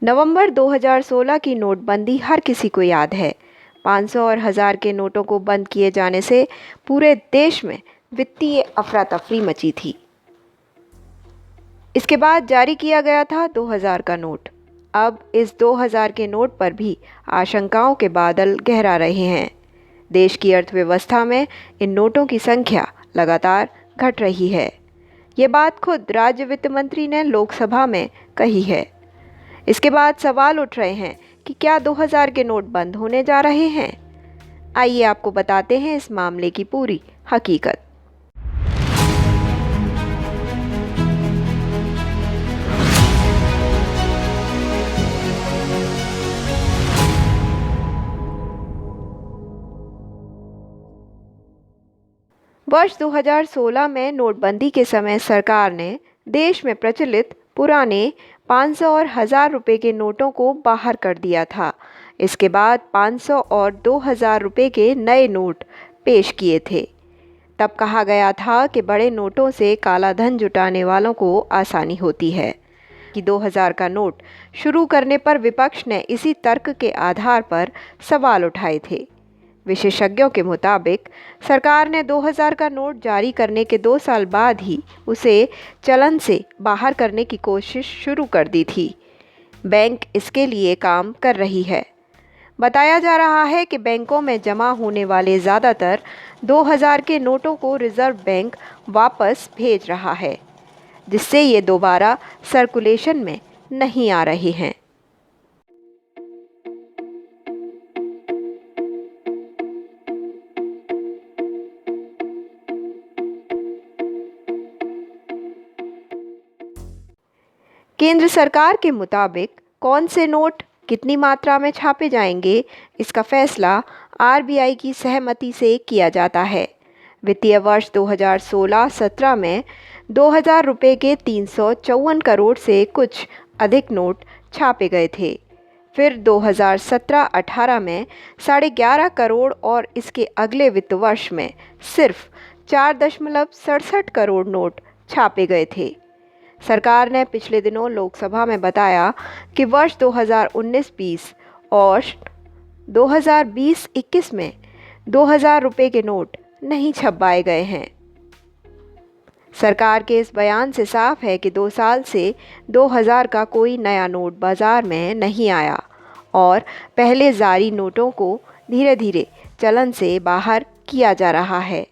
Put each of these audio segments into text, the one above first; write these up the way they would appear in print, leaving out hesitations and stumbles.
नवंबर 2016 की नोटबंदी हर किसी को याद है। 500 और 1000 के नोटों को बंद किए जाने से पूरे देश में वित्तीय अफरा तफरी मची थी। इसके बाद जारी किया गया था 2000 का नोट। अब इस 2000 के नोट पर भी आशंकाओं के बादल गहरा रहे हैं। देश की अर्थव्यवस्था में इन नोटों की संख्या लगातार घट रही है। ये बात खुद राज्य वित्त मंत्री ने लोकसभा में कही है। इसके बाद सवाल उठ रहे हैं कि क्या 2000 के नोट बंद होने जा रहे हैं? आइए आपको बताते हैं इस मामले की पूरी हकीकत। वर्ष 2016 में नोटबंदी के समय सरकार ने देश में प्रचलित पुराने 500 और 1000 रुपये के नोटों को बाहर कर दिया था। इसके बाद 500 और 2000 रुपये के नए नोट पेश किए थे। तब कहा गया था कि बड़े नोटों से काला धन जुटाने वालों को आसानी होती है। कि 2000 का नोट शुरू करने पर विपक्ष ने इसी तर्क के आधार पर सवाल उठाए थे। विशेषज्ञों के मुताबिक सरकार ने 2000 का नोट जारी करने के 2 साल बाद ही उसे चलन से बाहर करने की कोशिश शुरू कर दी थी। बैंक इसके लिए काम कर रही है। बताया जा रहा है कि बैंकों में जमा होने वाले ज़्यादातर 2000 के नोटों को रिजर्व बैंक वापस भेज रहा है, जिससे ये दोबारा सर्कुलेशन में नहीं आ रहे हैं। केंद्र सरकार के मुताबिक कौन से नोट कितनी मात्रा में छापे जाएंगे, इसका फैसला आरबीआई की सहमति से किया जाता है। वित्तीय वर्ष 2016-17 में 2000 रुपये के 354 करोड़ से कुछ अधिक नोट छापे गए थे। फिर 2017-18 में 11.5 करोड़ और इसके अगले वित्त वर्ष में सिर्फ 4.67 करोड़ नोट छापे गए थे। सरकार ने पिछले दिनों लोकसभा में बताया कि वर्ष 2019-20 और 2020-21 में 2000 रुपये के नोट नहीं छपवाए गए हैं। सरकार के इस बयान से साफ है कि 2 साल से 2000 का कोई नया नोट बाजार में नहीं आया और पहले जारी नोटों को धीरे धीरे चलन से बाहर किया जा रहा है।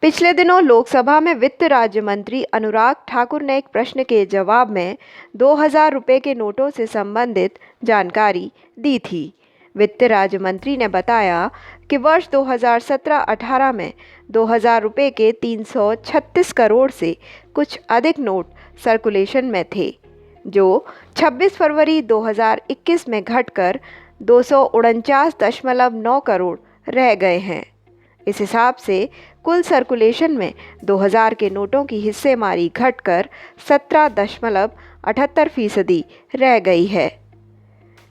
पिछले दिनों लोकसभा में वित्त राज्य मंत्री अनुराग ठाकुर ने एक प्रश्न के जवाब में 2000 रुपये के नोटों से संबंधित जानकारी दी थी। वित्त राज्य मंत्री ने बताया कि वर्ष 2017-18 में 2000 रुपये के 336 करोड़ से कुछ अधिक नोट सर्कुलेशन में थे, जो 26 फरवरी 2021 में घटकर 249.9 करोड़ रह गए हैं। इस हिसाब से कुल सर्कुलेशन में 2000 के नोटों की हिस्सेदारी घटकर 17.78% रह गई है।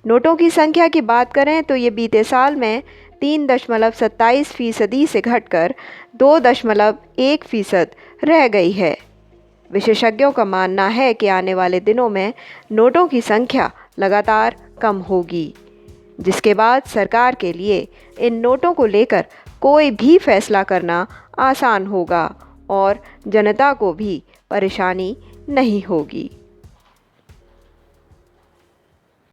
नोटों की संख्या की बात करें तो ये बीते साल में 3.27% से घटकर 2.1% रह गई है। विशेषज्ञों का मानना है कि आने वाले दिनों में नोटों की संख्या लगातार कम होगी, जिसके बाद सरकार के लिए इन नोटों को लेकर कोई भी फैसला करना आसान होगा और जनता को भी परेशानी नहीं होगी।